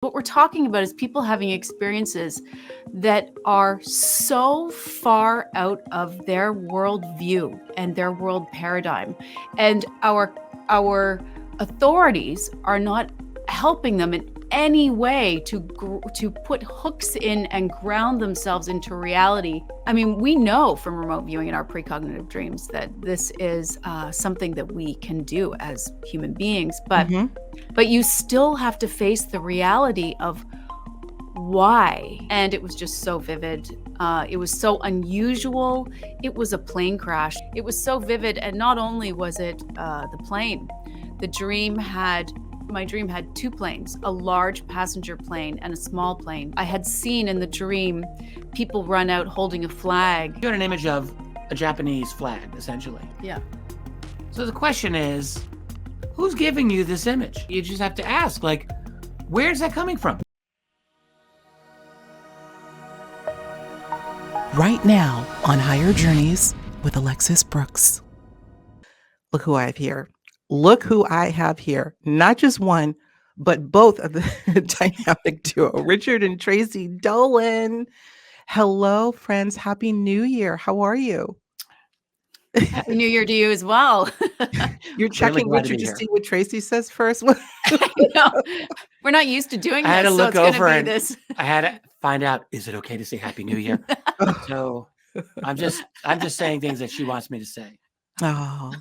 What we're talking about is people having experiences that are so far out of their worldview and their world paradigm. And our authorities are not helping them in any way to put hooks in and ground themselves into reality. I mean, we know from remote viewing in our precognitive dreams that this is something that we can do as human beings, but you still have to face the reality of why. And it was just so vivid. It was so unusual. It was a plane crash. It was so vivid. And not only was it the plane, my dream had two planes, a large passenger plane and a small plane. I had seen in the dream people run out holding a flag. You had an image of a Japanese flag, essentially. Yeah. So the question is, who's giving you this image? You just have to ask, like, where's that coming from? Right now on Higher Journeys with Alexis Brooks. Look who I have here. Look who I have here. Not just one, but both of the dynamic duo, Richard and Tracey Dolan. Hello, friends. Happy New Year. How are you? Happy New Year to you as well. You're checking glad to Richard be to here. see what Tracey says first. No, we're not used to doing I had this, to so look it's going over to be and this. I had to find out, is it okay to say Happy New Year? So I'm just saying things that she wants me to say. Oh,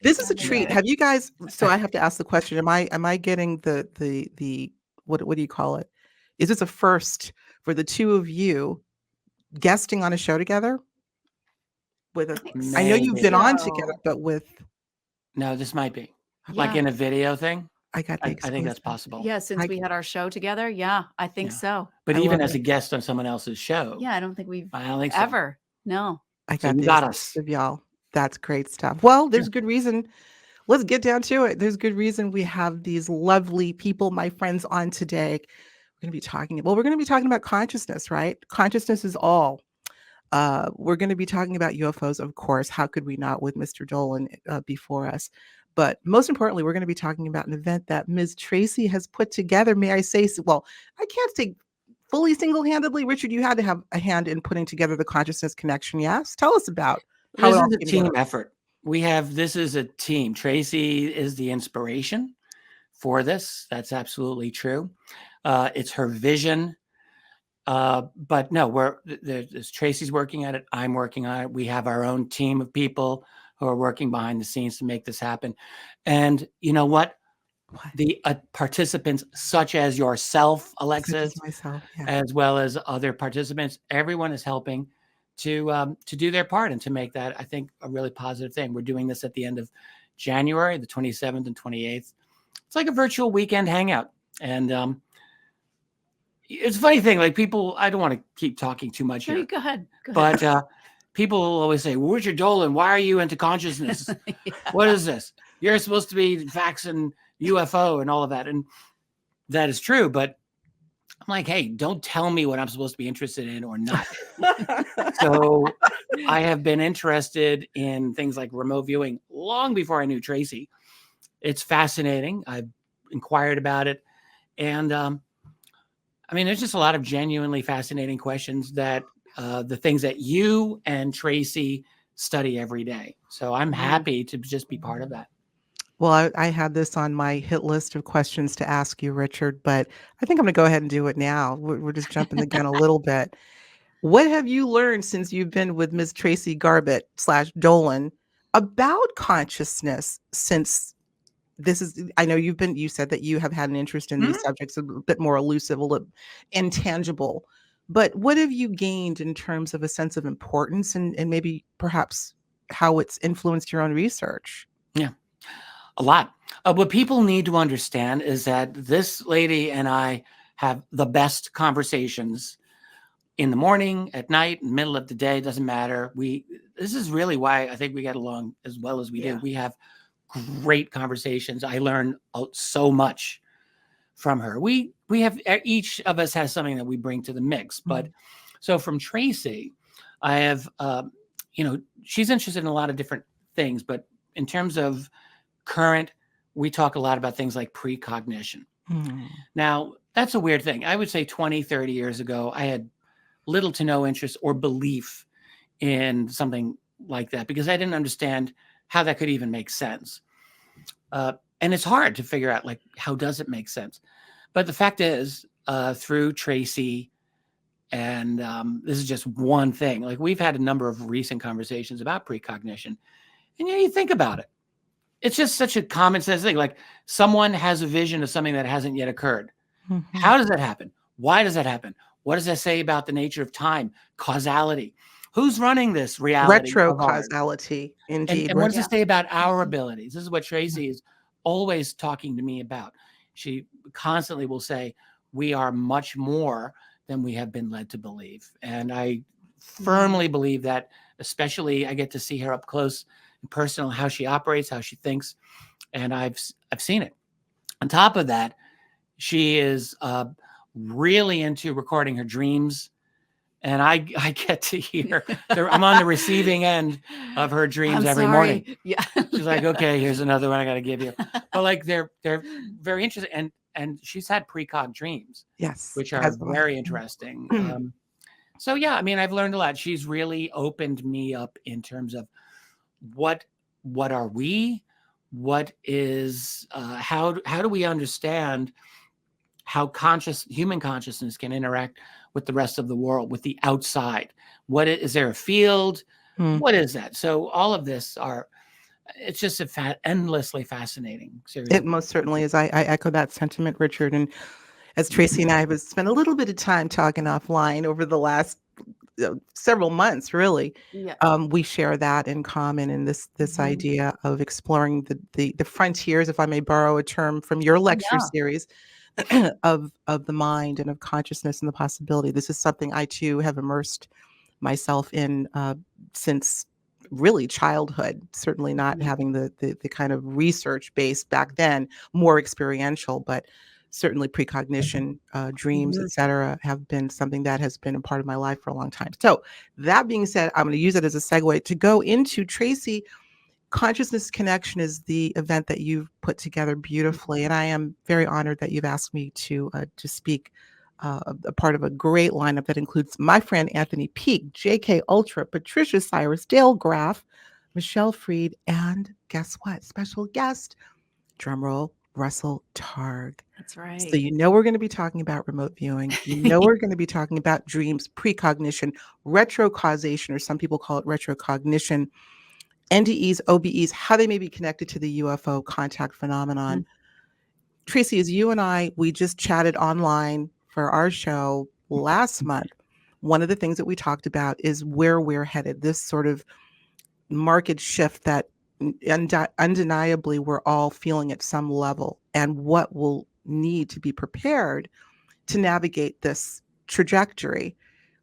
this is a treat. Have you guys? So I have to ask the question: Am I getting the what do you call it? Is this a first for the two of you guesting on a show together? I know you've been on together, but with No, this might be like in a video thing. I got the I think that's possible. Yeah, since we had our show together. Yeah, I think so. But I even love as a guest on someone else's show. Yeah, I don't think we've I don't think so. ever. No. I So got you the got exclusive, us. y'all. That's great stuff. Well, there's good reason. Let's get down to it. There's good reason we have these lovely people, my friends, on today. We're going to be talking about consciousness, right? Consciousness is all. We're going to be talking about UFOs, of course. How could we not with Mr. Dolan before us? But most importantly, we're going to be talking about an event that Ms. Tracey has put together. May I say, well, I can't say fully single-handedly. Richard, you had to have a hand in putting together the consciousness connection. Yes? Tell us about how This it all is a came team together. effort. This is a team. Tracey is the inspiration for this. That's absolutely true. It's her vision. But no, there's Tracey's working at it. I'm working on it. We have our own team of people who are working behind the scenes to make this happen. And you know what? The participants, such as yourself, Alexis, as well as other participants, everyone is helping to do their part and to make that, I think, a really positive thing. We're doing this at the end of January, the 27th and 28th. It's like a virtual weekend hangout. And it's a funny thing, like people, I don't want to keep talking too much here. No, go ahead. But people will always say, well, Richard Dolan, why are you into consciousness? What is this? You're supposed to be faxing UFO and all of that. And that is true. But I'm like, hey, don't tell me what I'm supposed to be interested in or not. So I have been interested in things like remote viewing long before I knew Tracey. It's fascinating. I've inquired about it. And I mean, there's just a lot of genuinely fascinating questions that the things that you and Tracey study every day. So I'm happy to just be part of that. Well, I had this on my hit list of questions to ask you, Richard, but I think I'm going to go ahead and do it now. We're just jumping the gun a little bit. What have you learned since you've been with Ms. Tracey Garbutt / Dolan about consciousness since this is, I know you said that you have had an interest in these subjects, a bit more elusive, a little intangible, but what have you gained in terms of a sense of importance and maybe perhaps how it's influenced your own research? Yeah, a lot. What people need to understand is that this lady and I have the best conversations in the morning, at night, in the middle of the day, doesn't matter. This is really why I think we get along as well as we do. We have great conversations. I learn so much from her. We have, each of us has something that we bring to the mix. But so from Tracey, I have, she's interested in a lot of different things, but in terms of current, we talk a lot about things like precognition. Hmm. Now, that's a weird thing. I would say 20, 30 years ago, I had little to no interest or belief in something like that because I didn't understand how that could even make sense. And it's hard to figure out, like, how does it make sense? But the fact is, through Tracey, and this is just one thing, like, we've had a number of recent conversations about precognition. And you think about it. It's just such a common sense thing. Like, someone has a vision of something that hasn't yet occurred. Mhm. How does that happen? Why does that happen? What does that say about the nature of time, causality? Who's running this reality Retro of ours? causality, And, indeed. and what does Yeah. it say about our abilities? This is what Tracey is always talking to me about. She constantly will say, we are much more than we have been led to believe. And I firmly believe that, especially I get to see her up close and personal, how she operates, how she thinks. And I've seen it. On top of that, she is really into recording her dreams. And I get to hear, I'm on the receiving end of her dreams I'm every sorry. morning. Yeah. She's like, okay, here's another one I got to give you. But like, they're very interesting. And she's had precog dreams, Yes. which are has one. very interesting. So yeah, I mean, I've learned a lot. She's really opened me up in terms of what are we? What is, how do we understand how human consciousness can interact with the rest of the world, with the outside? What is there a field? Hmm. What is that? So all of this it's just endlessly fascinating series. It most certainly is. I echo that sentiment, Richard. And as Tracey and I have spent a little bit of time talking offline over the last several months, really, Yeah. we share that in common, and this idea of exploring the frontiers, if I may borrow a term from your lecture Yeah. series, of the mind and of consciousness and the possibility. This is something I too have immersed myself in since really childhood. Certainly not having the kind of research base back then, more experiential, but certainly precognition, dreams, etc., have been something that has been a part of my life for a long time. So that being said, I'm going to use it as a segue to go into Tracey. Consciousness Connection is the event that you've put together beautifully, and I am very honored that you've asked me to speak. A part of a great lineup that includes my friend Anthony Peak, J.K. Ultra, Patricia Cyrus, Dale Graff, Michelle Freed, and guess what? Special guest, drumroll, Russell Targ. That's right. So you know we're going to be talking about remote viewing. You know we're going to be talking about dreams, precognition, retrocausation, or some people call it retrocognition, NDEs, OBEs, how they may be connected to the UFO contact phenomenon. Tracey, as you and I, we just chatted online for our show last month. One of the things that we talked about is where we're headed, this sort of market shift that undeniably we're all feeling at some level, and what will need to be prepared to navigate this trajectory.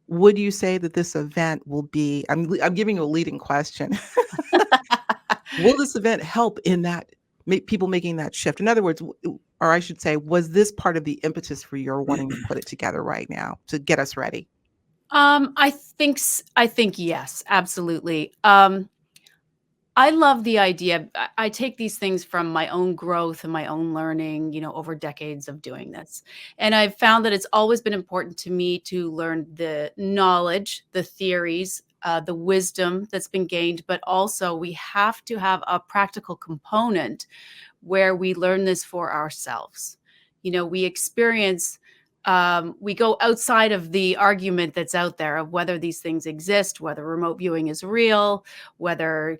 Would you say that this event will be, I'm giving you a leading question. Will this event help in that, people making that shift? In other words, or I should say, was this part of the impetus for your wanting to put it together right now to get us ready? I think yes, absolutely. I love the idea. I take these things from my own growth and my own learning, over decades of doing this. And I've found that it's always been important to me to learn the knowledge, the theories, the wisdom that's been gained, but also we have to have a practical component where we learn this for ourselves. We experience, we go outside of the argument that's out there of whether these things exist, whether remote viewing is real, whether,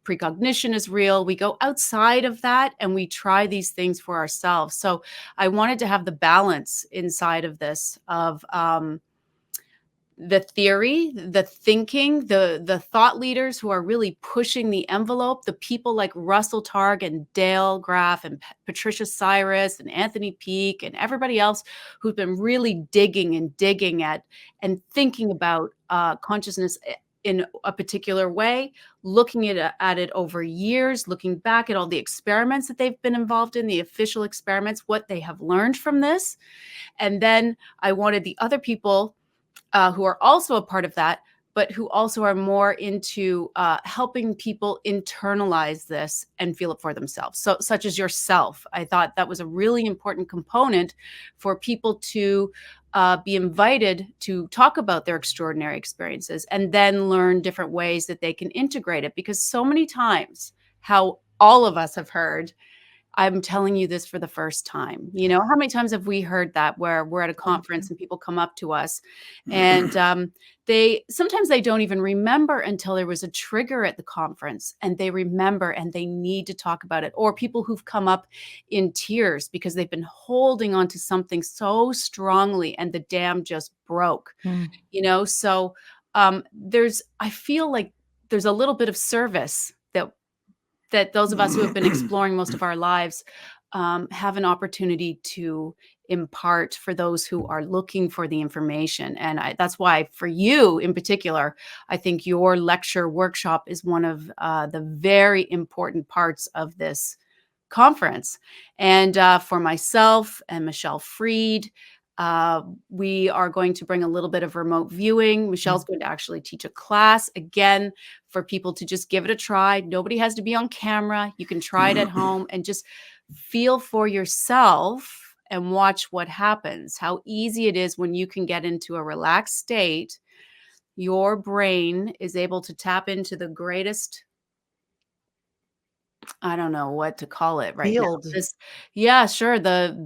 precognition is real. We go outside of that and we try these things for ourselves. So I wanted to have the balance inside of this of, the theory, the thinking, the thought leaders who are really pushing the envelope, the people like Russell Targ and Dale Graff and Patricia Cyrus and Anthony Peak and everybody else who've been really digging at and thinking about consciousness in a particular way, looking at it over years, looking back at all the experiments that they've been involved in, the official experiments, what they have learned from this. And then I wanted the other people who are also a part of that, but who also are more into helping people internalize this and feel it for themselves. So, such as yourself, I thought that was a really important component for people to be invited to talk about their extraordinary experiences and then learn different ways that they can integrate it. Because so many times, how all of us have heard, I'm telling you this for the first time. You know, how many times have we heard that where we're at a conference and people come up to us and sometimes they don't even remember until there was a trigger at the conference, and they remember and they need to talk about it. Or people who've come up in tears because they've been holding on to something so strongly and the dam just broke, you know? So I feel like there's a little bit of service that those of us who have been exploring most of our lives have an opportunity to impart for those who are looking for the information. And that's why for you in particular, I think your lecture workshop is one of the very important parts of this conference. And for myself and Michelle Freed, we are going to bring a little bit of remote viewing. Michelle's going to actually teach a class again for people to just give it a try. Nobody has to be on camera. You can try it at home and just feel for yourself and watch what happens. How easy it is when you can get into a relaxed state. Your brain is able to tap into the greatest, I don't know what to call it right now. Field.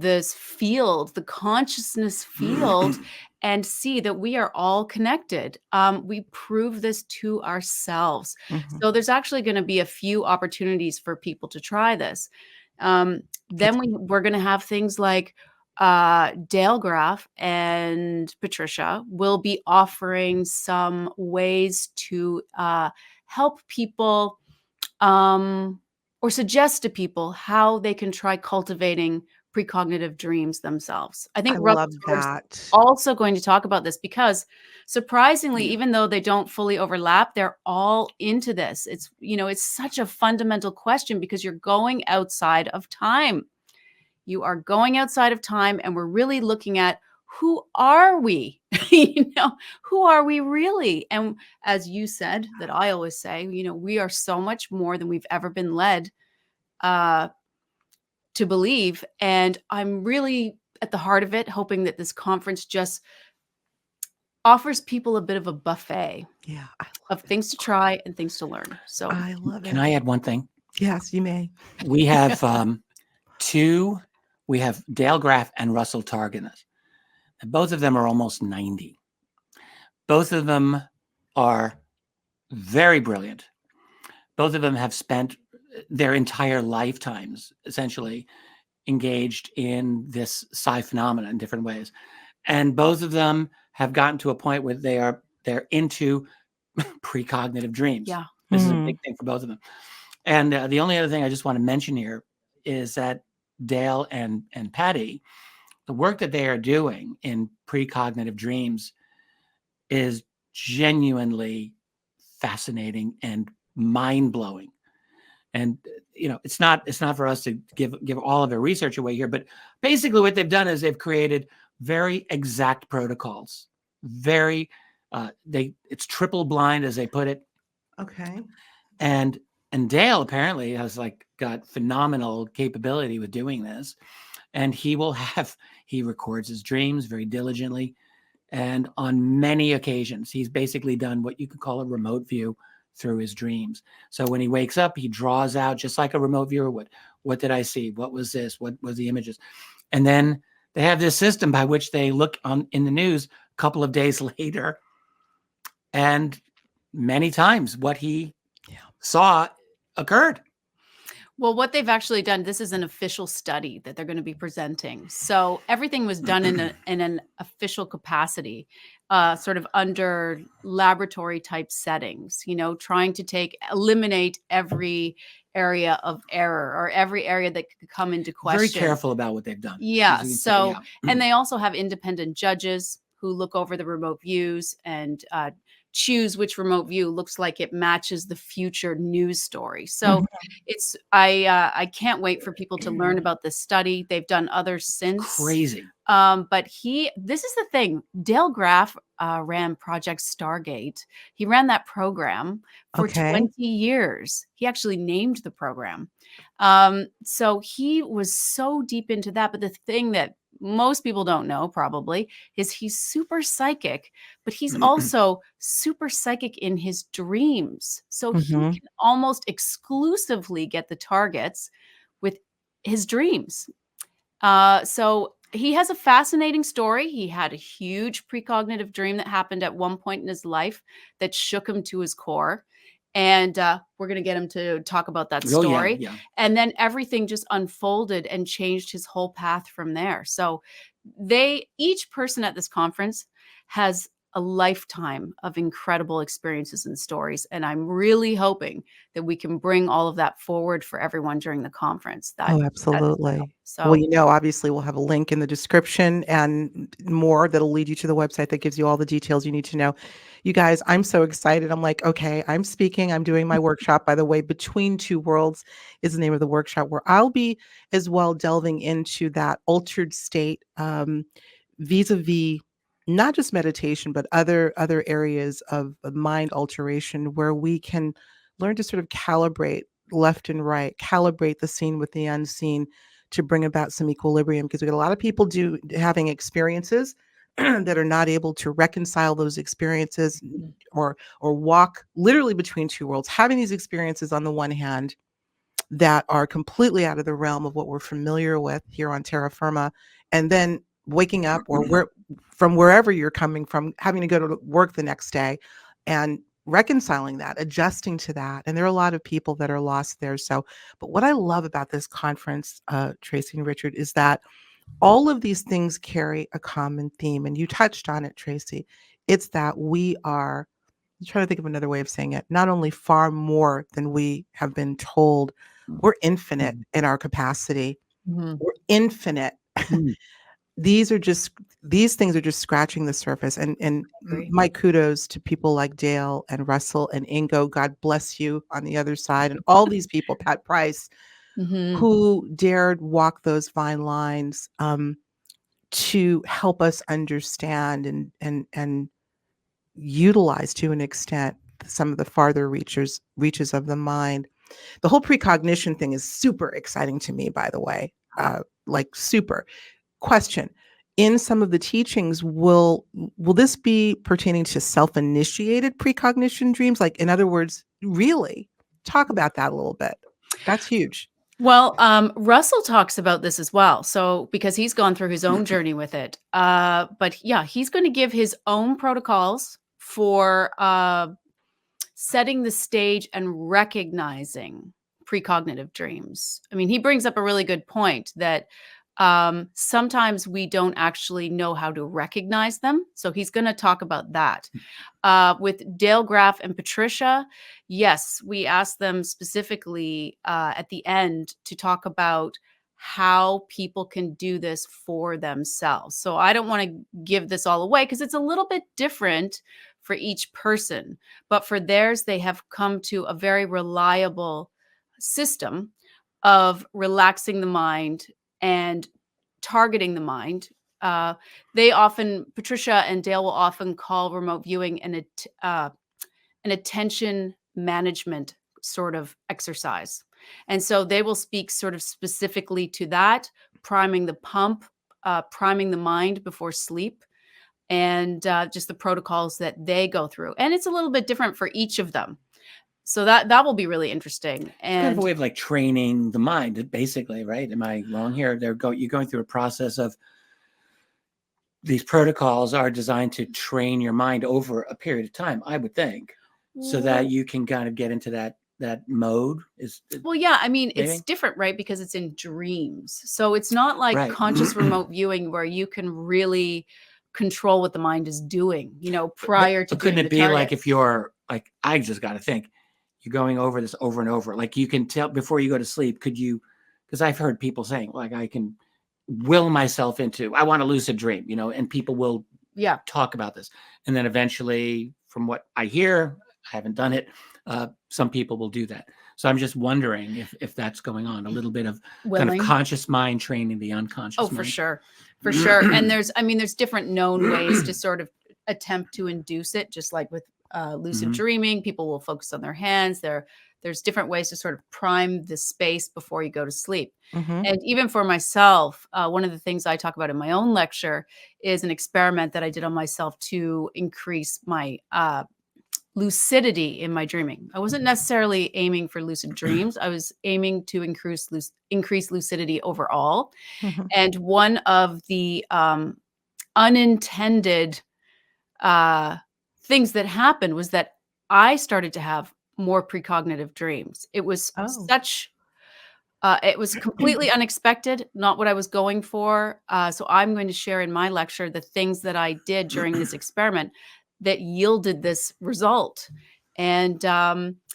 This field, the consciousness field, and see that we are all connected. We prove this to ourselves. So there's actually going to be a few opportunities for people to try this. Then we're going to have things like Dale Graff and Patricia will be offering some ways to help people or suggest to people how they can try cultivating precognitive dreams themselves. I think I Russell love is that. also going to talk about this because surprisingly, even though they don't fully overlap, they're all into this. It's, you know, it's such a fundamental question because you're going outside of time. You are going outside of time, and we're really looking at who are we? You know, who are we really? And as you said, that I always say, you know, we are so much more than we've ever been led to believe. And I'm really at the heart of it, hoping that this conference just offers people a bit of a buffet of things to try and things to learn. So I love it. Can I add one thing? Yes, you may. We have we have Dale Graff and Russell Targan. And both of them are almost 90. Both of them are very brilliant. Both of them have spent their entire lifetimes essentially engaged in this psi phenomena in different ways. And both of them have gotten to a point where they're into precognitive dreams. yeah. This is a big thing for both of them. And the only other thing I just want to mention here is that Dale and Patty, the work that they are doing in precognitive dreams is genuinely fascinating and mind-blowing. And you know, it's not for us to give all of their research away here, but basically what they've done is they've created very exact protocols. Very it's triple blind, as they put it. Okay. And Dale apparently has got phenomenal capability with doing this. And he records his dreams very diligently. And on many occasions, he's basically done what you could call a remote view through his dreams. So when he wakes up, he draws out just like a remote viewer would. What did I see? What was this? What was the images? And then they have this system by which they look in the news a couple of days later. And many times what he saw occurred. Well, what they've actually done, this is an official study that they're going to be presenting. So everything was done in an official capacity, sort of under laboratory type settings, you know, trying to eliminate every area of error or every area that could come into question. Very careful about what they've done. Yeah. And they also have independent judges who look over the remote views and choose which remote view looks like it matches the future news story. So it's I can't wait for people to learn about this study. They've done others since. Crazy. But this is the thing. Dale Graff ran Project Stargate. He ran that program for 20 years. He actually named the program. So he was so deep into that. But the thing that most people don't know probably is he's super psychic, but he's also super psychic in his dreams. So he can almost exclusively get the targets with his dreams. So he has a fascinating story. He had a huge precognitive dream that happened at one point in his life that shook him to his core. And we're going to get him to talk about that story. Yeah. And then everything just unfolded and changed his whole path from there. So each person at this conference has a lifetime of incredible experiences and stories. And I'm really hoping that we can bring all of that forward for everyone during the conference. Absolutely. So, well, obviously we'll have a link in the description and more that'll lead you to the website that gives you all the details you need to know. You guys, I'm so excited. I'm like, okay, I'm speaking. I'm doing my workshop. By the way, Between Two Worlds is the name of the workshop, where I'll be as well delving into that altered state vis-a-vis not just meditation, but other areas of mind alteration, where we can learn to sort of calibrate left and right, calibrate the seen with the unseen to bring about some equilibrium. Because we got a lot of people having experiences that are not able to reconcile those experiences or walk literally between two worlds, having these experiences on the one hand that are completely out of the realm of what we're familiar with here on terra firma, and then waking up from wherever you're coming from, having to go to work the next day and reconciling that, adjusting to that. And there are a lot of people that are lost there. So, but what I love about this conference, Tracey and Richard, is that all of these things carry a common theme. And you touched on it, Tracey. It's that we are, I'm trying to think of another way of saying it, not only far more than we have been told, we're infinite in our capacity. We're infinite. These things are just scratching the surface. And my kudos to people like Dale and Russell and Ingo. God bless you on the other side. And all these people, Pat Price, who dared walk those fine lines to help us understand and utilize to an extent some of the farther reaches of the mind. The whole precognition thing is super exciting to me, by the way, like super. Question: in some of the teachings, will this be pertaining to self-initiated precognition dreams? Like, in other words, really talk about that a little bit. That's huge. Well, Russell talks about this as well. So, because he's gone through his own journey with it. But yeah, he's going to give his own protocols for setting the stage and recognizing precognitive dreams. I mean, he brings up a really good point that sometimes we don't actually know how to recognize them. So he's going to talk about that. With Dale Graff and Patricia, yes, we asked them specifically at the end to talk about how people can do this for themselves. So I don't want to give this all away because it's a little bit different for each person. But for theirs, they have come to a very reliable system of relaxing the mind and targeting the mind. Patricia and Dale will often call remote viewing an attention management sort of exercise. And so they will speak sort of specifically to that, priming the pump, priming the mind before sleep, and just the protocols that they go through. And it's a little bit different for each of them. So that will be really interesting. And it's kind of a way of like training the mind, basically, right? Am I wrong here? You're going through a process of these protocols are designed to train your mind over a period of time, I would think, so that you can kind of get into that mode. Well, yeah, I mean, maybe? It's different, right? Because it's in dreams. So it's not like conscious remote viewing where you can really control what the mind is doing, prior to. But couldn't it be like if you're like, I just got to think, you're going over this over and over. Like you can tell before you go to sleep, could you, because I've heard people saying like, I can will myself into, I want a lucid dream, and people will talk about this. And then eventually from what I hear, I haven't done it. Some people will do that. So I'm just wondering if that's going on, a little bit of kind of Willing. conscious mind training the unconscious Oh, mind. for sure. For sure. And there's different known ways to sort of attempt to induce it, just like with lucid dreaming. People will focus on their hands. There's different ways to sort of prime the space before you go to sleep. And even for myself, one of the things I talk about in my own lecture is an experiment that I did on myself to increase my lucidity in my dreaming. I wasn't necessarily aiming for lucid dreams. I was aiming to increase lucidity overall. And one of the unintended things that happened was that I started to have more precognitive dreams. It was it was completely unexpected, not what I was going for. So I'm going to share in my lecture the things that I did during this experiment that yielded this result. And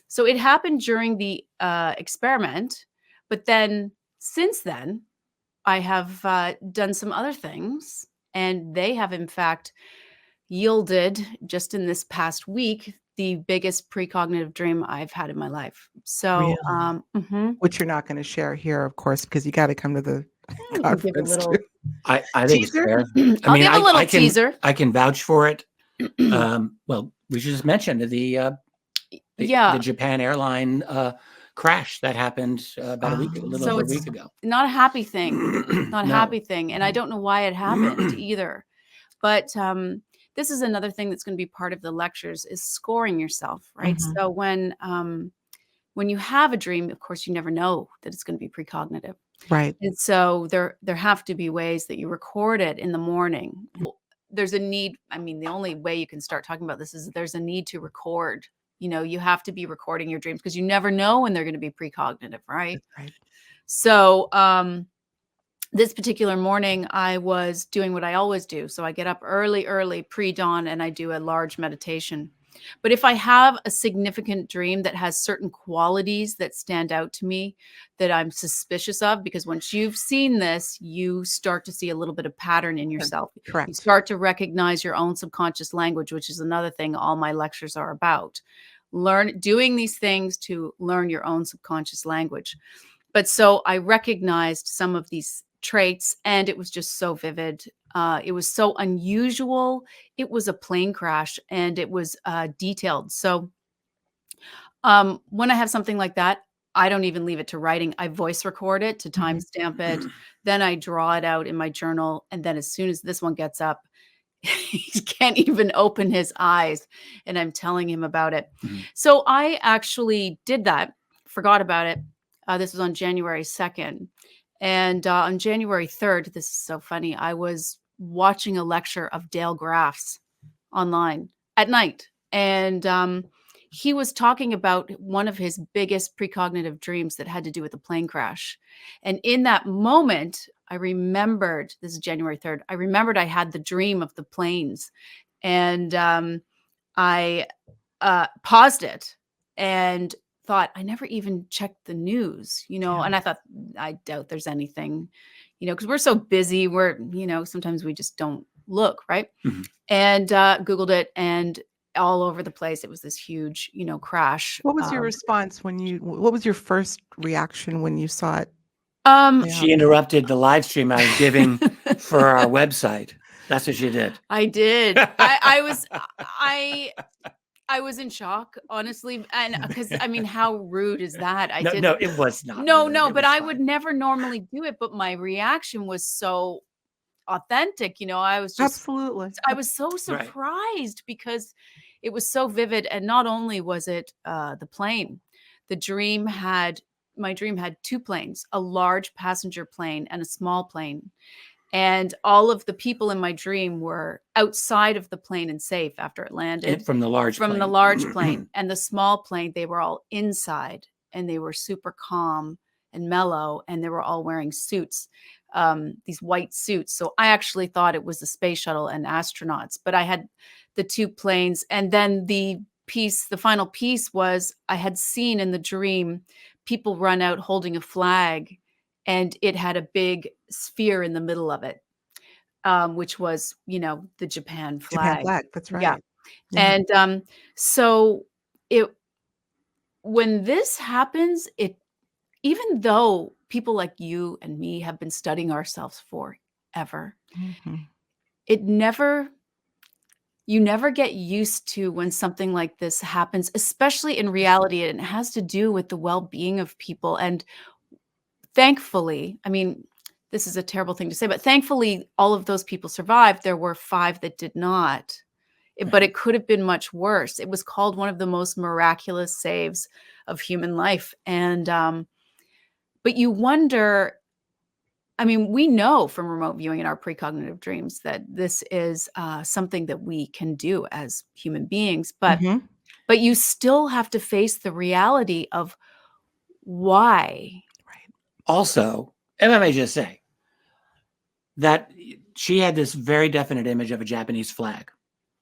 so it happened during the experiment. But then since then, I have done some other things, and they have in fact yielded, just in this past week, the biggest precognitive dream I've had in my life. So, Really? Which you're not going to share here, of course, because you got to come to the give a conference. little I think it's Teaser? fair. I'll give a little teaser. I can vouch for it. Well, we should just mention the Japan airline crash that happened about a little over a week ago. Not a happy thing, not a happy thing. And I don't know why it happened either. But this is another thing that's going to be part of the lectures, is scoring yourself, right? So when you have a dream, of course, you never know that it's going to be precognitive. Right. And so there have to be ways that you record it in the morning. There's a need. I mean, the only way you can start talking about this is there's a need to record. You know, you have to be recording your dreams because you never know when they're going to be precognitive, right? Right. So this particular morning, I was doing what I always do. So I get up early, pre-dawn, and I do a large meditation. But if I have a significant dream that has certain qualities that stand out to me that I'm suspicious of, because once you've seen this, you start to see a little bit of pattern in yourself. Correct. You start to recognize your own subconscious language, which is another thing all my lectures are about. Doing these things to learn your own subconscious language. But so I recognized some of these traits, and it was just so vivid. It was so unusual. It was a plane crash, and it was detailed. So when I have something like that, I don't even leave it to writing. I voice record it to timestamp it. Then I draw it out in my journal. And then as soon as this one gets up, he can't even open his eyes, and I'm telling him about it. So I actually did that, forgot about it. This was on January 2nd. And on January 3rd, this is so funny, I was watching a lecture of Dale Graff's online at night. And he was talking about one of his biggest precognitive dreams that had to do with the plane crash. And in that moment, I remembered, this is January 3rd, I remembered I had the dream of the planes. And I paused it and thought, I never even checked the news, and I thought, I doubt there's anything, because we're so busy. We're, sometimes we just don't look, right? And Googled it, and all over the place, it was this huge, crash. What was your response what was your first reaction when you saw it? She interrupted the live stream I was giving for our website. That's what she did. I did. I was in shock, honestly. And because, I mean, how rude is that? No, it was not. No, but I would never normally do it. But my reaction was so authentic. I was just, absolutely. I was so surprised because it was so vivid. And not only was it the plane, my dream had two planes, a large passenger plane and a small plane. And all of the people in my dream were outside of the plane and safe after it landed. From the large plane. And the small plane, they were all inside, and they were super calm and mellow, and they were all wearing suits, these white suits. So I actually thought it was the space shuttle and astronauts, but I had the two planes. And then the final piece was, I had seen in the dream people run out holding a flag, and it had a big sphere in the middle of it, which was, the Japan flag. Japan flag, that's right. Yeah. Yeah. And so it when this happens, it even though people like you and me have been studying ourselves forever, Mhm. it never you never get used to when something like this happens, especially in reality, and it has to do with the well-being of people. And thankfully, I mean, this is a terrible thing to say, but thankfully, all of those people survived. There were 5 that did not, but Right. it could have been much worse. It was called one of the most miraculous saves of human life. And but you wonder, I mean, we know from remote viewing in our precognitive dreams that this is something that we can do as human beings, Mhm. but you still have to face the reality of why. Right. Also, and let me just say that she had this very definite image of a Japanese flag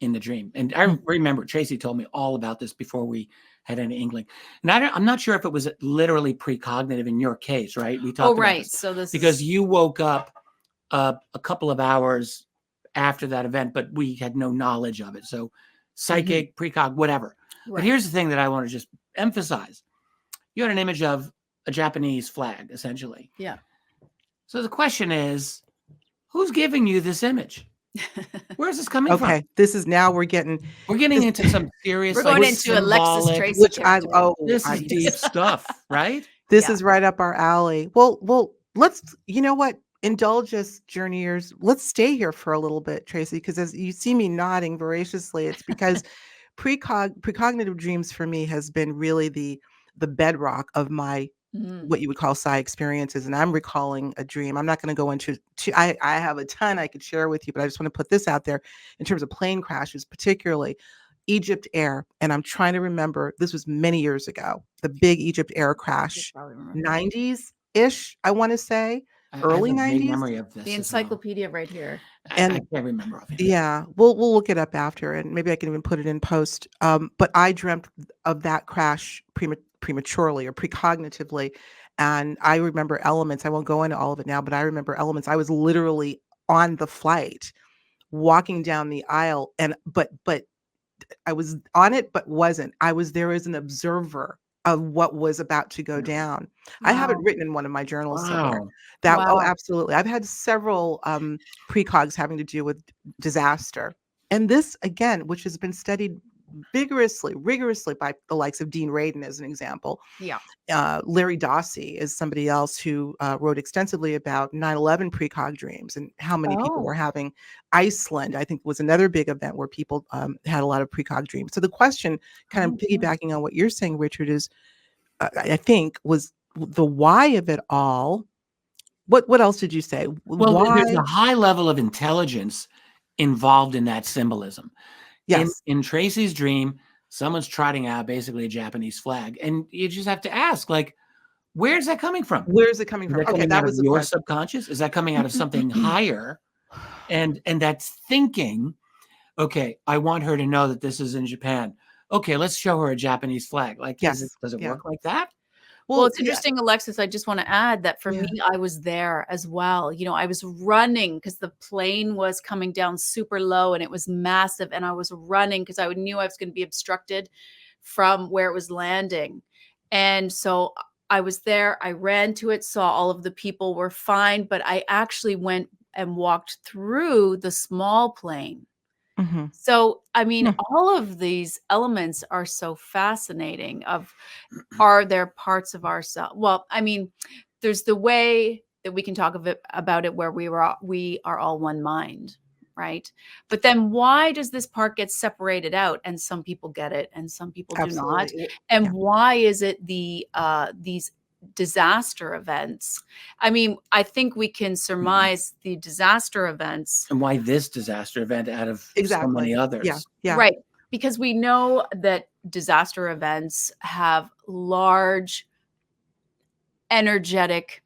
in the dream. And I Mm. remember Tracey told me all about this before we had any inkling. And I'm not sure if it was literally precognitive in your case, right? We Oh, talked about right. this So this because is you woke up a couple of hours after that event, but we had no knowledge of it. So psychic, precog, whatever. But right. here's the thing that I want to just emphasize. You had an image of a Japanese flag, essentially. Yeah. So the question is, who's giving you this image? Where's this coming from? Okay, this is now we're getting We're getting this into some serious, We're like going into Alexis symbolic. Tracy which I territory. oh, This I is deep stuff, right? this Yeah. is right up our alley. Well, let's you know what? Indulge us, journeyers. Let's stay here for a little bit, Tracy, because as you see me nodding voraciously, it's because precognitive dreams for me has been really the bedrock of my Mm. what you would call psi experiences. And I'm recalling a dream. I'm not going to go into I have a ton I could share with you, but I just want to put this out there in terms of plane crashes, particularly Egypt Air. And I'm trying to remember, this was many years ago, the big Egypt Air You crash, probably remember. 90s ish, I want to say, I have early a vague 90s. memory of this The as well. encyclopedia right here. I And can't remember offhand. yeah, we'll look it up after, and maybe I can even put it in post. But I dreamt of that crash prematurely or precognitively, and I remember elements. I won't go into all of it now, but I remember elements. I was literally on the flight, walking down the aisle, and but I was on it, but wasn't. I was there as an observer of what was about to go down. I have it Wow. written in one of my journals somewhere. Wow. Oh, Wow. absolutely. I've had several precogs having to do with disaster. And this, again, which has been studied rigorously by the likes of Dean Radin, as an example. Yeah. Larry Dossey is somebody else who wrote extensively about 9/11 precog dreams and how many people were Oh. having. Iceland, I think, was another big event where people had a lot of precog dreams. So the question, kind of Oh, yeah. piggybacking on what you're saying, Richard, is I think was the why of it all. What else did you say? Well, there's Why? a high level of intelligence involved in that symbolism. Yes. In Tracy's dream, someone's trotting out basically a Japanese flag, and you just have to ask, like, where's that coming from? Where's it coming Is from? that Okay, coming that out of was the your question. subconscious? Is that coming out of something higher? And that's thinking, okay, I want her to know that this is in Japan. Okay, let's show her a Japanese flag. Like, Yes. does it Yeah. work like that? Well, Well, it's yeah. interesting, Alexis. I just want to add that for Yeah. me, I was there as well. You know, I was running because the plane was coming down super low and it was massive. And I was running because I knew I was going to be obstructed from where it was landing. And so I was there. I ran to it, saw all of the people were fine, but I actually went and walked through the small plane. Mhm. So, I mean, Hmm. all of these elements are so fascinating of are there parts of ourselves? Well, I mean, there's the way that we can talk about it where we are all one mind, right? But then why does this part get separated out and some people get it and some people do not? Absolutely. And Yeah. why is it these disaster events? I mean, I think we can surmise the disaster events. And why this disaster event out of so many Exactly. others? Yeah. Yeah. Right. Because we know that disaster events have large energetic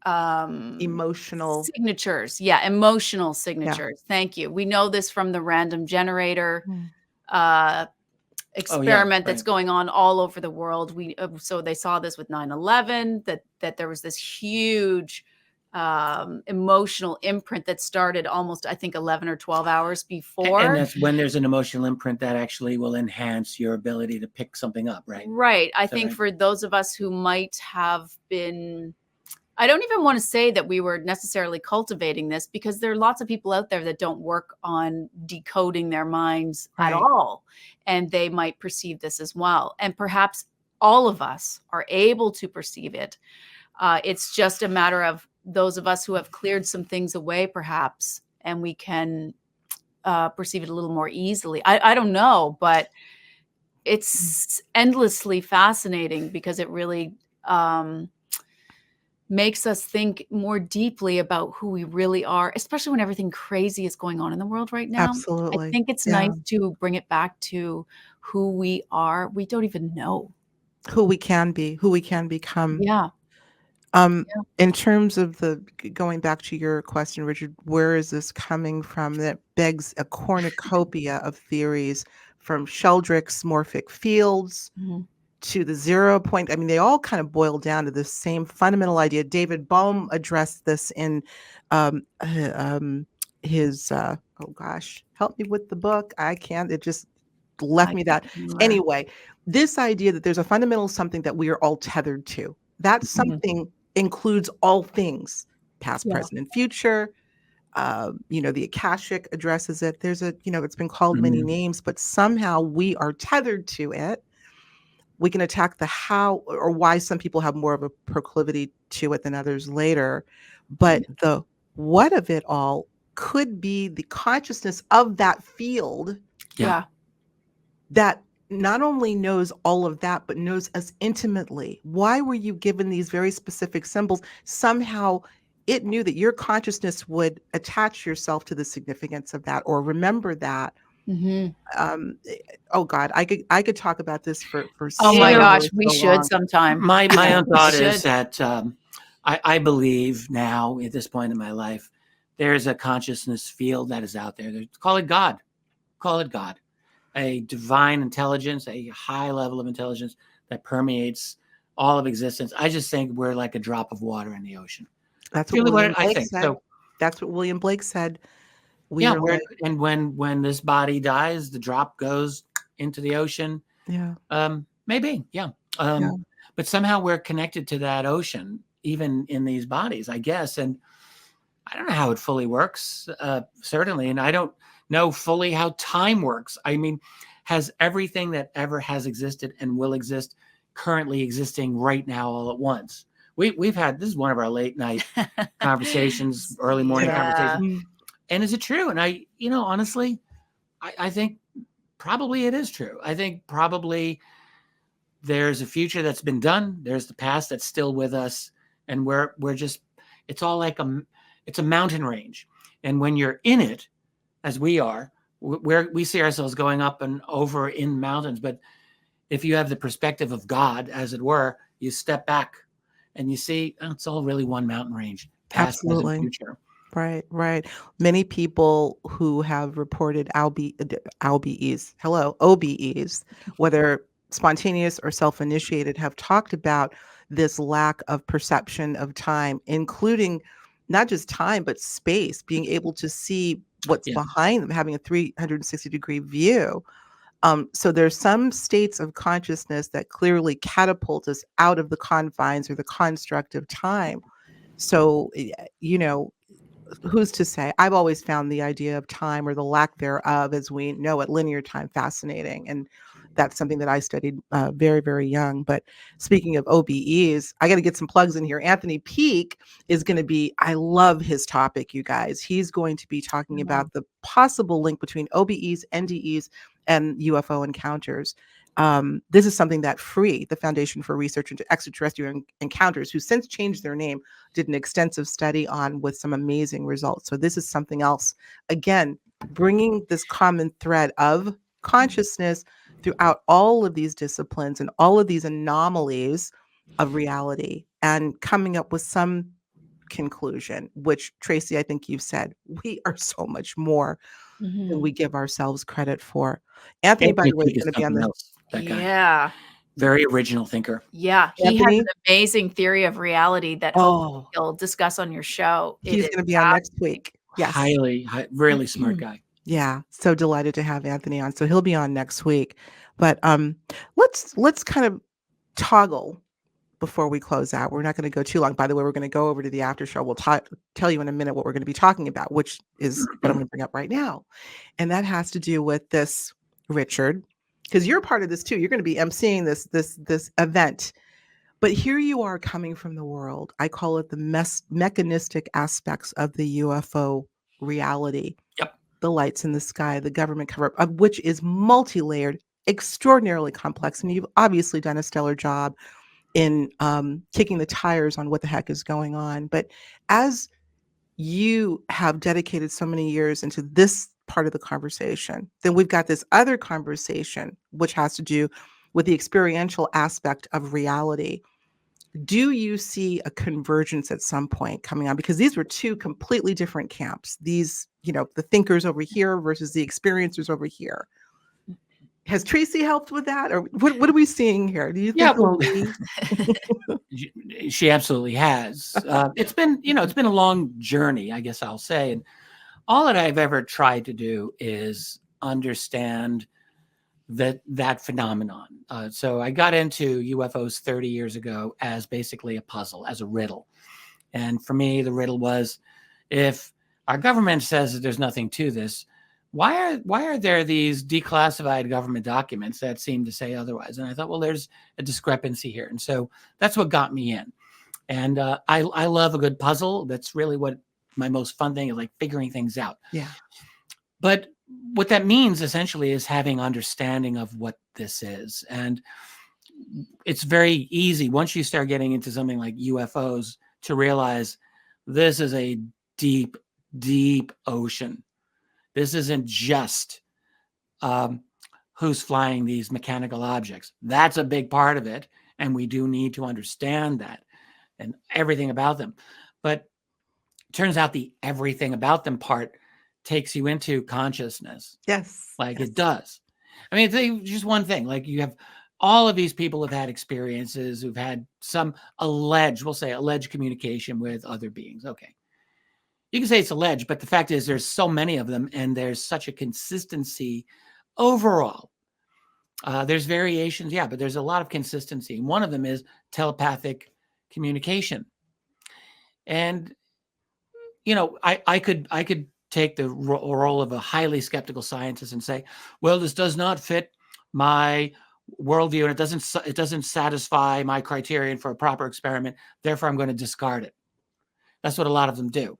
Emotional. signatures. Yeah, emotional Yeah. signatures. Thank you. We know this from the random generator Mm. uh, Oh, yeah, experiment that's right. going on all over the world. So they saw this with 9/11, that there was this huge emotional imprint that started almost, I think, 11 or 12 hours before. And that's when there's an emotional imprint that actually will enhance your ability to pick something up, right? Right. I Is that think right? for those of us who might have been, I don't even want to say that we were necessarily cultivating this, because there are lots of people out there that don't work on decoding their minds at Right. all. And they might perceive this as well. And perhaps all of us are able to perceive it. It's just a matter of those of us who have cleared some things away, perhaps, and we can perceive it a little more easily. I don't know, but it's endlessly fascinating, because it really makes us think more deeply about who we really are, especially when everything crazy is going on in the world right now. Absolutely. I think it's Yeah. nice to bring it back to who we are. We don't even know. Who we can be, who we can become. Yeah. In terms of going back to your question, Richard, where is this coming from? That begs a cornucopia of theories, from Sheldrick's morphic fields Mhm. to the 0 point. I mean, they all kind of boil down to the same fundamental idea. David Bohm addressed this in his, oh gosh, help me with the book. I can't, it just left I me can't that. remember. Anyway, this idea that there's a fundamental something that we are all tethered to. That something includes all things, past, Yeah. present, and future. The Akashic addresses it. There's it's been called many names, but somehow we are tethered to it. We can attack the how or why some people have more of a proclivity to it than others later. But the what of it all could be the consciousness of that field Yeah. that not only knows all of that, but knows us intimately. Why were you given these very specific symbols? Somehow it knew that your consciousness would attach yourself to the significance of that or remember that. Mhm. Oh God, I could talk about this for Oh my You know, gosh, we so should long. sometime. my own We thought should. is that I believe now, at this point in my life, there's a consciousness field that is out there. Call it God. Call it God. A divine intelligence, a high level of intelligence that permeates all of existence. I just think we're like a drop of water in the ocean. That's Really what William I Blake think. said. So That's what William Blake said. We yeah, are like, and when this body dies, the drop goes into the ocean. yeah. Maybe, yeah. Yeah. But somehow we're connected to that ocean, even in these bodies, I guess. And I don't know how it fully works, certainly. And I don't know fully how time works. I mean, has everything that ever has existed and will exist currently existing right now all at once? We've had, this is one of our late night conversations, early morning Yeah. conversations. And is it true? And honestly, I think probably it is true. I think probably there's a future that's been done. There's the past that's still with us. And we're just, it's all like it's a mountain range. And when you're in it, as we are, we see ourselves going up and over in mountains. But if you have the perspective of God, as it were, you step back and you see, oh, it's all really one mountain range, past, present, Absolutely. future. Right. Many people who have reported OBEs, whether spontaneous or self-initiated, have talked about this lack of perception of time, including not just time, but space, being able to see what's Yeah. behind them, having a 360-degree view. So there's some states of consciousness that clearly catapult us out of the confines or the construct of time. So, who's to say? I've always found the idea of time, or the lack thereof, as we know it, linear time, fascinating. And that's something that I studied very, very young. But speaking of OBEs, I got to get some plugs in here. Anthony Peake is going to be, I love his topic, you guys. He's going to be talking about the possible link between OBEs, NDEs, and UFO encounters. This is something that FREE, the Foundation for Research into Extraterrestrial Encounters, who since changed their name, did an extensive study on with some amazing results. So this is something else, again, bringing this common thread of consciousness throughout all of these disciplines and all of these anomalies of reality, and coming up with some conclusion, which, Tracey, I think you've said, we are so much more than we give ourselves credit for. Anthony, by the way, is going to be on the that guy. Yeah. Very original thinker. Yeah, he has Anthony? an amazing theory of reality that hopefully Oh, he'll discuss on your show. It he's is going to be on next week. Yes. Really smart guy. Yeah, so delighted to have Anthony on. So he'll be on next week. But let's kind of toggle before we close out. We're not going to go too long. By the way, we're going to go over to the after show. We'll tell you in a minute what we're going to be talking about, which is what I'm going to bring up right now. And that has to do with this, Richard, because you're part of this too. You're going to be emceeing this event. But here you are coming from the world. I call it the mechanistic aspects of the UFO reality. Yep. The lights in the sky, the government cover-up, of which is multi-layered, extraordinarily complex. And you've obviously done a stellar job in kicking the tires on what the heck is going on. But as you have dedicated so many years into this part of the conversation, then we've got this other conversation, which has to do with the experiential aspect of reality. Do you see a convergence at some point coming on? Because these were two completely different camps. These, the thinkers over here versus the experiencers over here. Has Tracey helped with that? Or what are we seeing here? Do you think she absolutely has. It's been a long journey, I guess I'll say. And all that I've ever tried to do is understand that phenomenon. So I got into UFOs 30 years ago as basically a puzzle, as a riddle. And for me, the riddle was, if our government says that there's nothing to this, why are there these declassified government documents that seem to say otherwise? And I thought, well, there's a discrepancy here. And so that's what got me in. And I love a good puzzle. That's really what my most fun thing is, like figuring things out. Yeah. But what that means essentially is having understanding of what this is. And it's very easy once you start getting into something like UFOs to realize this is a deep, deep ocean. This isn't just who's flying these mechanical objects. That's a big part of it. And we do need to understand that and everything about them. But it turns out the everything about them part takes you into consciousness. Yes. It does. I mean, it's just one thing. Like, you have all of these people have had experiences, who've had some alleged communication with other beings. Okay. You can say it's alleged, but the fact is there's so many of them and there's such a consistency overall. There's variations, yeah, but there's a lot of consistency. And one of them is telepathic communication. And, I could take the role of a highly skeptical scientist and say, well, this does not fit my worldview and it doesn't satisfy my criterion for a proper experiment. Therefore, I'm going to discard it. That's what a lot of them do.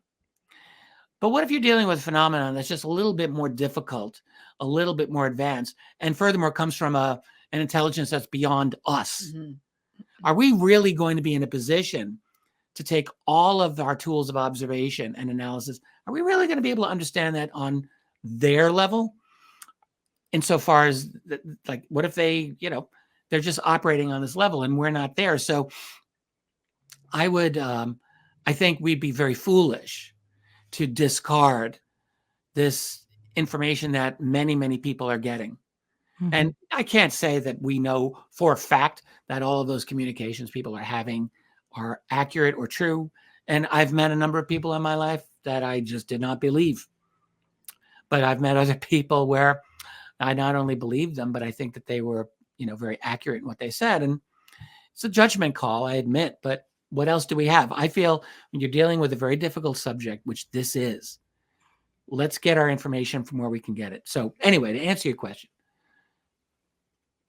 But what if you're dealing with a phenomenon that's just a little bit more difficult, a little bit more advanced, and furthermore comes from an intelligence that's beyond us? Mm-hmm. Are we really going to be in a position to take all of our tools of observation and analysis? Are we really going to be able to understand that on their level? Insofar as, what if they, they're just operating on this level and we're not there? So I think we'd be very foolish to discard this information that many, many people are getting. Mm-hmm. And I can't say that we know for a fact that all of those communications people are having are accurate or true. And I've met a number of people in my life that I just did not believe. But I've met other people where I not only believed them, but I think that they were, very accurate in what they said. And it's a judgment call, I admit, but what else do we have? I feel when you're dealing with a very difficult subject, which this is, let's get our information from where we can get it. So anyway, to answer your question,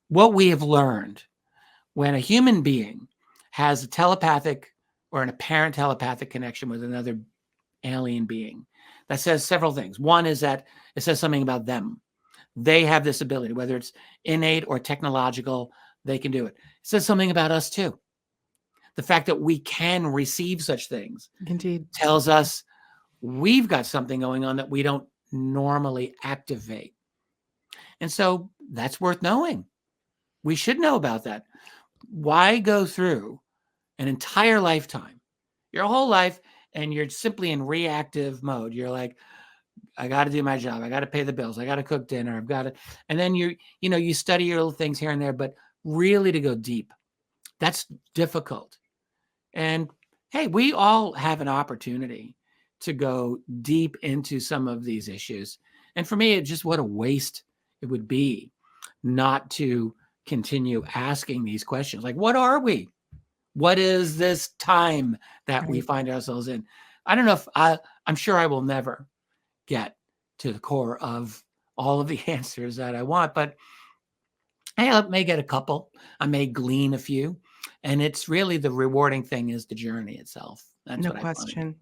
what we have learned when a human being has a telepathic or an apparent telepathic connection with another alien being, that says several things. One is that it says something about them. They have this ability, whether it's innate or technological, they can do it. It says something about us too. The fact that we can receive such things Indeed tells us we've got something going on that we don't normally activate. And so that's worth knowing. We should know about that. Why go through an entire lifetime, your whole life, and you're simply in reactive mode? You're like, I got to do my job. I got to pay the bills. I got to cook dinner. I've got to, and then you study your little things here and there. But really to go deep. That's difficult. And hey, we all have an opportunity to go deep into some of these issues. And for me, it's just what a waste it would be not to continue asking these questions. Like, what are we? What is this time that we Right. find ourselves in? I don't know if I'm sure I will never get to the core of all of the answers that I want, but hey, I may get a couple. I may glean a few. And it's really the rewarding thing is the journey itself. That's No what I find. question.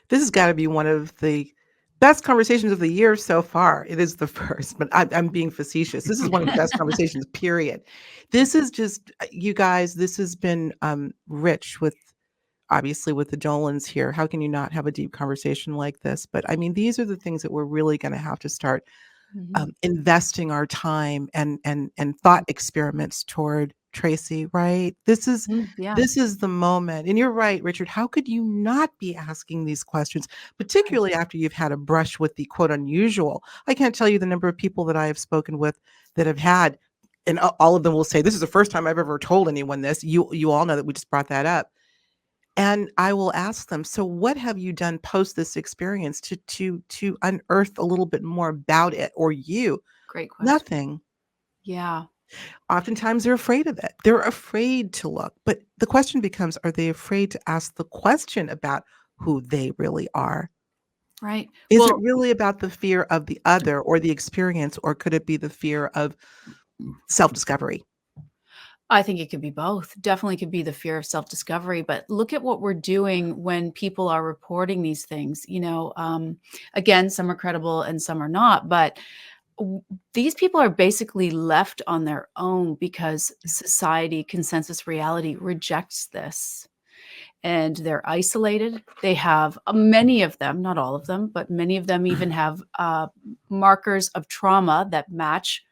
This has got to be one of the best conversations of the year so far. It is the first, but I'm being facetious. This is one of the best conversations, period. This is just, you guys, this has been rich with, obviously, with the Dolans here. How can you not have a deep conversation like this? But I mean, these are the things that we're really going to have to start investing our time and thought experiments toward, Tracey, right? Yeah. This is the moment. And you're right, Richard. How could you not be asking these questions, particularly after you've had a brush with the quote unusual? I can't tell you the number of people that I have spoken with that have had, and all of them will say, this is the first time I've ever told anyone this. You all know that we just brought that up. And I will ask them, so what have you done post this experience to unearth a little bit more about it, or you? Great question. Nothing. Yeah. Oftentimes they're afraid of it. They're afraid to look. But the question becomes, are they afraid to ask the question about who they really are? Right. Is Well, it really about the fear of the other or the experience, or could it be the fear of self-discovery? I think it could be both. Definitely could be the fear of self-discovery, but look at what we're doing when people are reporting these things. Again, some are credible and some are not, but these people are basically left on their own because society, consensus reality rejects this. And they're isolated. They have many of them, not all of them, but many of them even have markers of trauma that match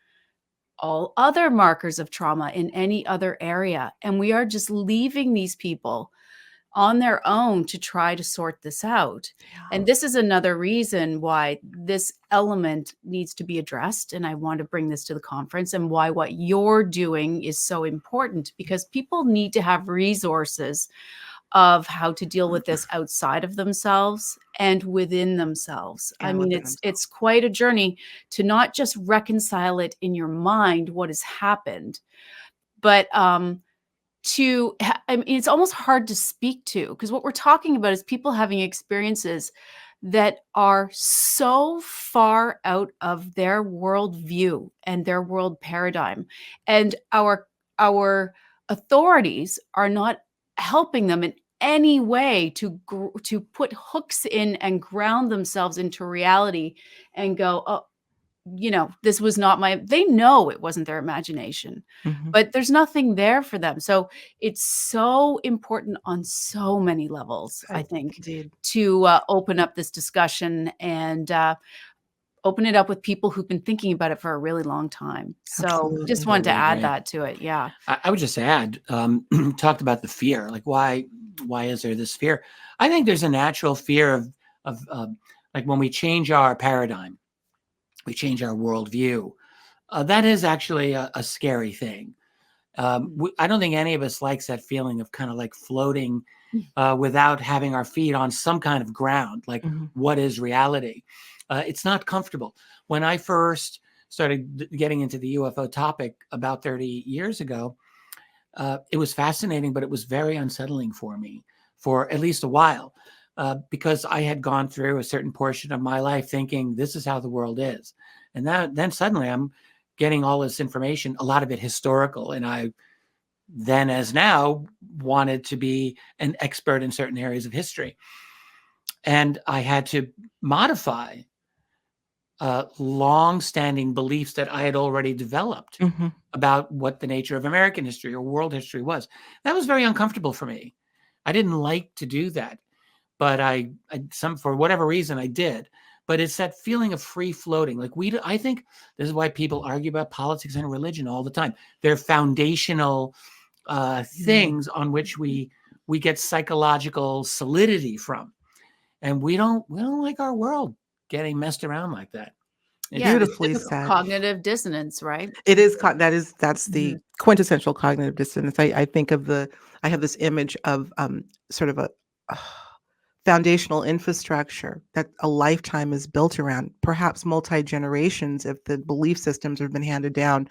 all other markers of trauma in any other area. And we are just leaving these people on their own to try to sort this out. And this is another reason why this element needs to be addressed. And I want to bring this to the conference, and why what you're doing is so important, because people need to have resources of how to deal with this outside of themselves and within themselves. I And mean, within it's quite a journey to not just reconcile it in your mind, what has happened, but I mean, it's almost hard to speak to, because what we're talking about is people having experiences that are so far out of their worldview and their world paradigm, and our authorities are not helping them in any way to put hooks in and ground themselves into reality and go, oh, this was not they know it wasn't their imagination, but there's nothing there for them. So it's so important on so many levels, I think, Indeed. to open up this discussion and open it up with people who've been thinking about it for a really long time. So Absolutely. just wanted to Totally add agree. that to it. Yeah. I would just add, talked about the fear, like why is there this fear? I think there's a natural fear of like when we change our paradigm, we change our worldview. That is actually a scary thing. I don't think any of us likes that feeling of kind of like floating without having our feet on some kind of ground. Like, what is reality? It's not comfortable. When I first started getting into the UFO topic about 30 years ago, it was fascinating, but it was very unsettling for me for at least a while, because I had gone through a certain portion of my life thinking this is how the world is. And then suddenly I'm getting all this information, a lot of it historical. And I then, as now, wanted to be an expert in certain areas of history. And I had to modify long-standing beliefs that I had already developed about what the nature of American history or world history was. That was very uncomfortable for me. I didn't like to do that, but for whatever reason I did. But it's that feeling of free floating. Like I think this is why people argue about politics and religion all the time. They're foundational things on which we get psychological solidity from, and we don't like our world getting messed around like that. Yeah, Beautifully it's said. cognitive dissonance, right? It is. That's the quintessential cognitive dissonance. I think of I have this image of sort of a foundational infrastructure that a lifetime is built around, perhaps multi-generations if the belief systems have been handed down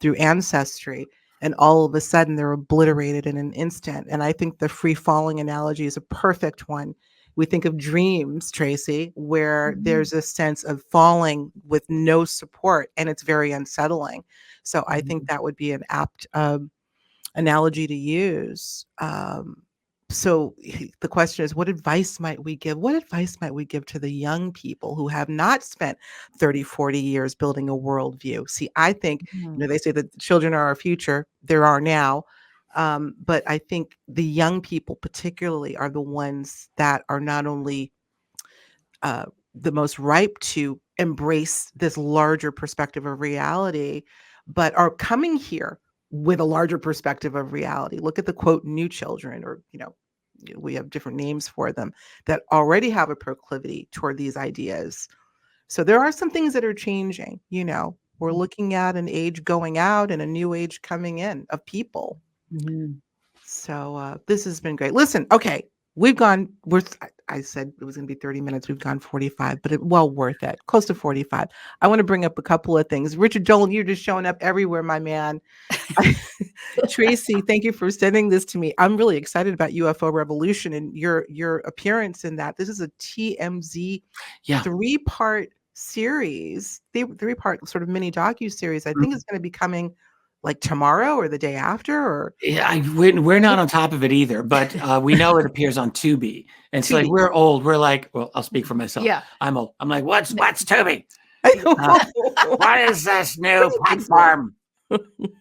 through ancestry, and all of a sudden they're obliterated in an instant. And I think the free falling analogy is a perfect one. We think of dreams, Tracey, where there's a sense of falling with no support, and it's very unsettling. So I think that would be an apt analogy to use. So the question is, what advice might we give? What advice might we give to the young people who have not spent 30, 40 years building a worldview? See, I think, they say that children are our future. There are now. But I think the young people particularly are the ones that are not only the most ripe to embrace this larger perspective of reality, but are coming here with a larger perspective of reality. Look at the quote, new children, or, we have different names for them, that already have a proclivity toward these ideas. So there are some things that are changing. We're looking at an age going out and a new age coming in of people. So this has been great. Listen, okay, I said it was going to be 30 minutes. We've gone 45, but well worth it. Close to 45. I want to bring up a couple of things. Richard Dolan, you're just showing up everywhere, my man. Tracey, thank you for sending this to me. I'm really excited about UFO Revolution and your appearance in that. This is a TMZ 3-part series, 3-part sort of mini docu-series. I think it's going to be coming like tomorrow or the day after, or we're not on top of it either, but we know it appears on Tubi, and so like we're old. We're like, well, I'll speak for myself. Yeah, I'm old. I'm like, what's Tubi? What is this new platform?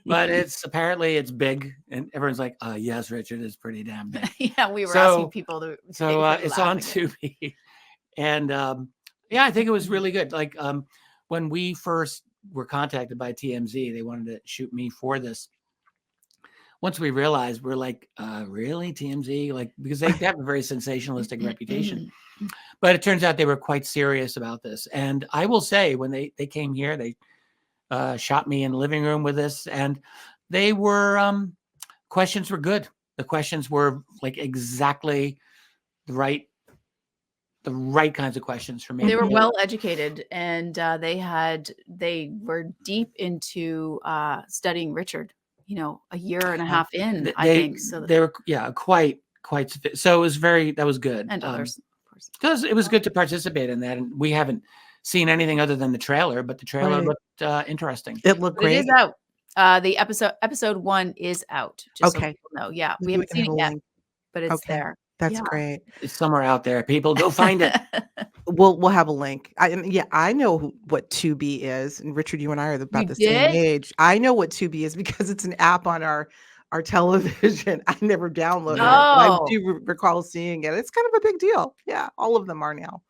But apparently it's big, and everyone's like, yes, Richard, is pretty damn big. Yeah, we were asking people to. So it's on Tubi, and I think it was really good. Like when we first were contacted by TMZ, they wanted to shoot me for this. Once we realized, we're like, really, TMZ? Like, because they have a very sensationalistic reputation. But it turns out they were quite serious about this. And I will say, when they came here, they shot me in the living room with this, and they were questions were good. The questions were like exactly the right kinds of questions for me. They were well educated, and they were deep into studying Richard, a year and a half in, I think. So they were quite so that was good. And others, of course. Because it was good to participate in that, and we haven't seen anything other than the trailer, but the trailer looked interesting. It looked great. It is out. The episode 1 is out. Just so people know. Yeah, we haven't seen it yet, but it's there. That's great. It's somewhere out there. People, go find it. We'll have a link. I know what Tubi is, and Richard, you and I are about the same age. I know what Tubi is because it's an app on our television. I never downloaded it. I do recall seeing it. It's kind of a big deal. Yeah, all of them are now.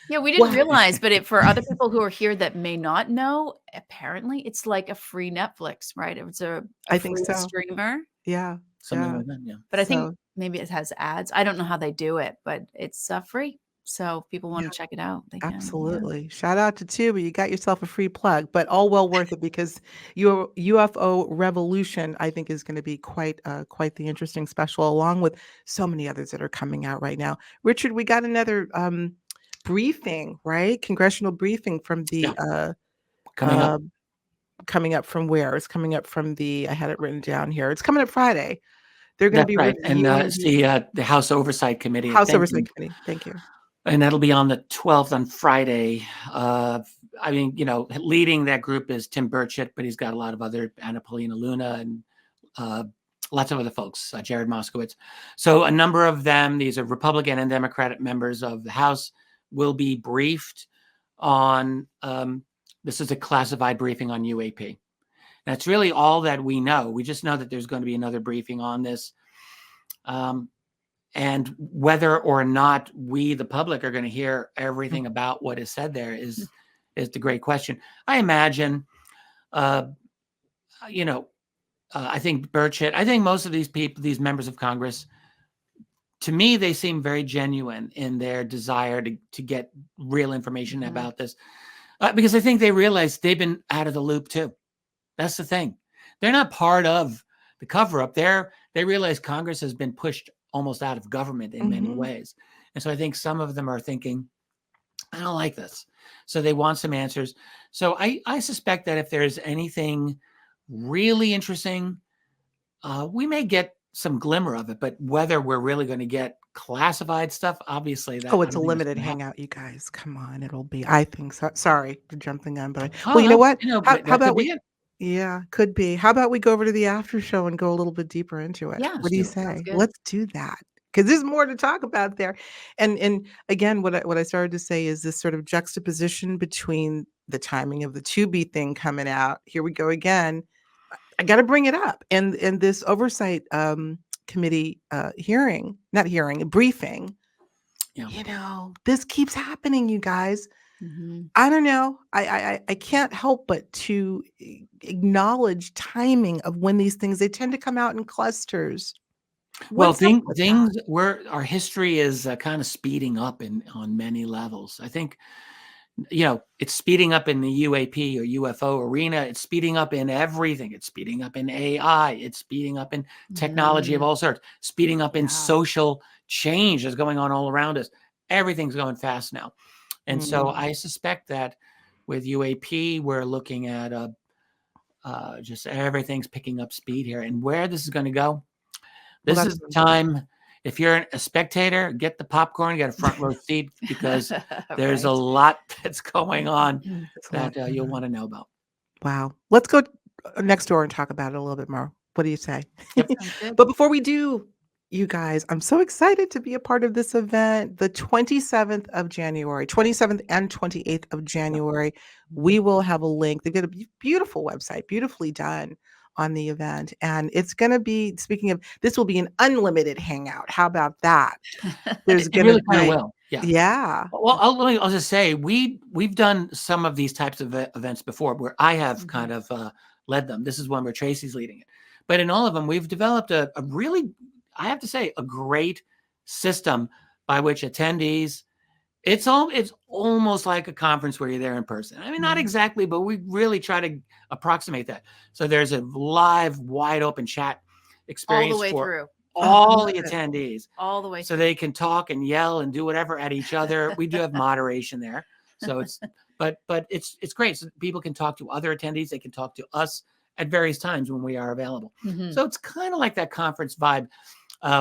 Yeah, we didn't realize, but for other people who are here that may not know, apparently it's like a free Netflix, right? It's a free streamer. Yeah. Something like that, yeah. But I think maybe it has ads. I don't know how they do it, but it's free. So if people want to check it out, they can. Absolutely. Shout out to Tubi. You got yourself a free plug, but all well worth it because your UFO Revolution, I think, is going to be quite the interesting special, along with so many others that are coming out right now. Richard, we got another briefing, right? Congressional briefing from the coming up from where? It's coming up from I had it written down here. It's coming up Friday. They're going to be right. And it's the House Oversight Committee. Oversight Committee. Thank you. And that'll be on the 12th on Friday. Leading that group is Tim Burchett, but he's got a lot of other, Anna Paulina Luna, and lots of other folks, Jared Moskowitz. So a number of them, these are Republican and Democratic members of the House, will be briefed on, this is a classified briefing on UAP. That's really all that we know. We just know that there's going to be another briefing on this. And whether or not we, the public, are going to hear everything about what is said there is the great question. I imagine, I think Burchett, I think most of these people, these members of Congress, to me, they seem very genuine in their desire to get real information about this. Because I think they realize they've been out of the loop too. That's the thing. they're not part of the cover up. They realize Congress has been pushed almost out of government in many ways. And so I think some of them are thinking, I don't like this. So they want some answers. So I suspect that if there's anything really interesting, we may get some glimmer of it, but whether we're really going to get classified stuff, obviously that Oh, I it's a don't think that's limited gonna happen. hangout, you guys. Come on, it'll be. I think so. Sorry for jumping on, but well, Oh, you know no, what? How but how that could about be we? it. Yeah, could be. How about we go over to the after show and go a little bit deeper into it? Yeah, What Let's do you do it. sounds say? good. Let's do that because there's more to talk about there. And again, what I started to say is this sort of juxtaposition between the timing of the Tubi thing coming out. Here we go again. I got to bring it up, and this oversight committee hearing, not hearing, a briefing. Yeah. You know, this keeps happening, you guys. Mhm. I don't know. I can't help but to acknowledge timing of when these things they tend to come out in clusters. Well, What's up with that? our history is kind of speeding up on many levels. I think, it's speeding up in the UAP or UFO arena. It's speeding up in everything. It's speeding up in AI. It's speeding up in technology of Mhm. all sorts, speeding up in Yeah. social change that's going on all around us. Everything's going fast now. And so Mm. I suspect that with UAP, we're looking at just everything's picking up speed here. And where this is going to go, Well, this that's is what the I'm saying. time. If you're a spectator, get the popcorn, get a front row seat because there's a Right. lot that's going on That's a lot that going you'll on. want to know about. Wow. Let's go next door and talk about it a little bit more. What do you say? Yep. Sounds good. But before we do, you guys, I'm so excited to be a part of this event. The 27th of January, 27th and 28th of January, we will have a link. They've got a beautiful website, beautifully done on the event. And it's going to be, speaking of, this will be an unlimited hangout. How about that? There's It going to really kind of be, will. Yeah. yeah. Well, I'll just say we've done some of these types of events before where I have kind of led them. This is one where Tracy's leading it, but in all of them, we've developed a really, I have to say, a great system by which attendees. It's almost like a conference where you're there in person. I mean, not exactly, but we really try to approximate that. So there's a live, wide open chat All the experience way for through. Oh, all the love it. attendees. All the way So through. they can talk and yell and do whatever at each other. We do have moderation there. So it's but it's great. So people can talk to other attendees, they can talk to us at various times when we are available. Mhm. So it's kind of like that conference vibe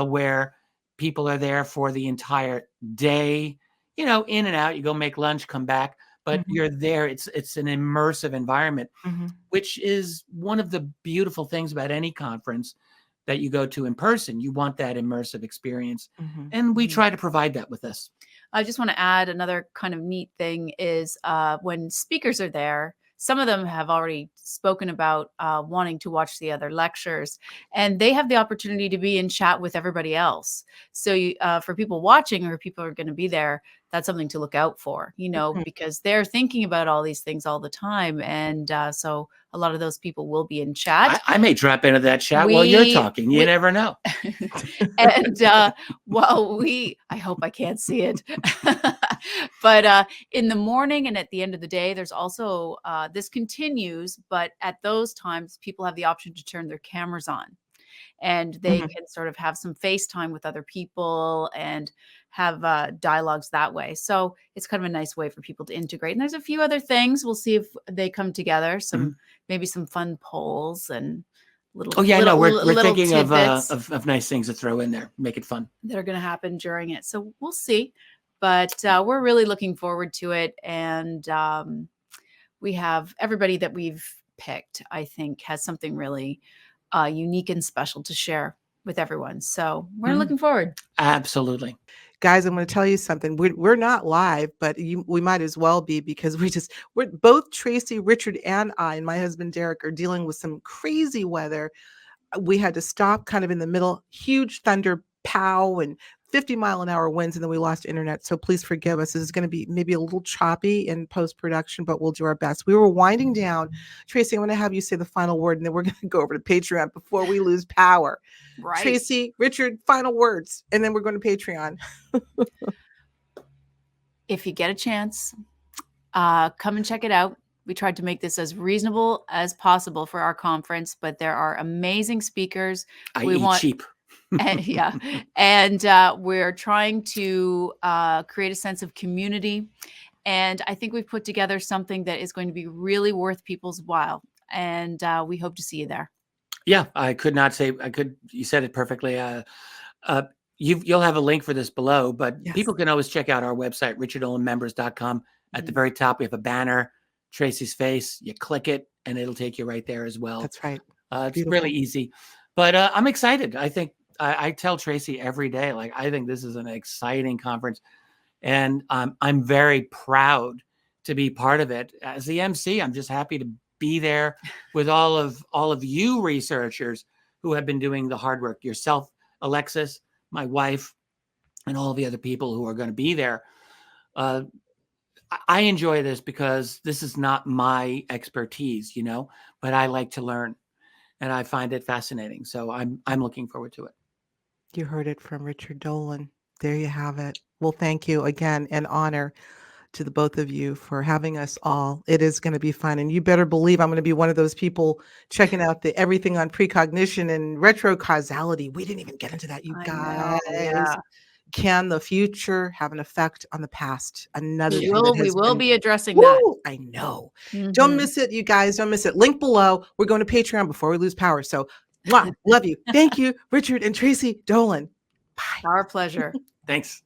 where people are there for the entire day, in and out. You go make lunch, come back, but Mhm. you're there. It's an immersive environment, Mhm. which is one of the beautiful things about any conference that you go to in person. You want that immersive experience. Mhm. And we Mhm. try to provide that with this. I just want to add another kind of neat thing is when speakers are there, some of them have already spoken about wanting to watch the other lectures, and they have the opportunity to be in chat with everybody else. So for people watching or people who are going to be there, that's something to look out for, Mhm. because they're thinking about all these things all the time. And so a lot of those people will be in chat. I may drop into that chat while you're We talking. You we never know. and I hope I can't see it. But in the morning and at the end of the day, there's also this continues, but at those times people have the option to turn their cameras on, and they Mhm. can sort of have some FaceTime with other people and have dialogues that way. So it's kind of a nice way for people to integrate. And there's a few other things. We'll see if they come together. Mhm. Maybe some fun polls and Oh yeah, no, we're little thinking tidbits of nice things to throw in there, make it fun. that are going to happen during it. So we'll see. But we're really looking forward to it. And we have everybody that we've picked, I think, has something really unique and special to share with everyone. So we're Mhm. looking forward. Absolutely. Guys, I'm going to tell you something. We're not live, but we might as well be because we're both Tracy, Richard, and I, and my husband Derek, are dealing with some crazy weather. We had to stop kind of in the middle, huge thunder, pow, and 50-mile-an-hour winds, and then we lost internet. So please forgive us. This is going to be maybe a little choppy in post-production, but we'll do our best. We were winding down. Tracy, I'm going to have you say the final word, and then we're going to go over to Patreon before we lose power. Right. Tracy, Richard, final words, and then we're going to Patreon. If you get a chance, come and check it out. We tried to make this as reasonable as possible for our conference, but there are amazing speakers. I We eat want cheap. and yeah, and we're trying to create a sense of community. And I think we've put together something that is going to be really worth people's while. And we hope to see you there. Yeah, I could not say, you said it perfectly. You'll have a link for this below, but Yes. people can always check out our website, richarddolanmembers.com. At the very top, we have a banner, Tracey's face. You click it and it'll take you right there as well. That's right. It's Beautiful. really easy, but I'm excited. I think I tell Tracey every day, like, I think this is an exciting conference, and I'm very proud to be part of it. As the MC, I'm just happy to be there with all of you researchers who have been doing the hard work. Yourself, Alexis, my wife, and all the other people who are going to be there. I enjoy this because this is not my expertise, but I like to learn, and I find it fascinating. So I'm looking forward to it. You heard it from Richard Dolan. There you have it. Well, thank you again, and honor to the both of you for having us all. It is going to be fun, and you better believe I'm going to be one of those people checking out the everything on precognition and retrocausality. We didn't even get into that, you I guys. know, yeah. Can the future have an effect on the past? Another We thing that will has been, be addressing that. Woo! I know. Don't Mhm. miss it, you guys. Don't miss it. Link below. We're going to Patreon before we lose power. So, mwah, love you. Thank you, Richard and Tracey Dolan. Bye. Our pleasure. Thanks.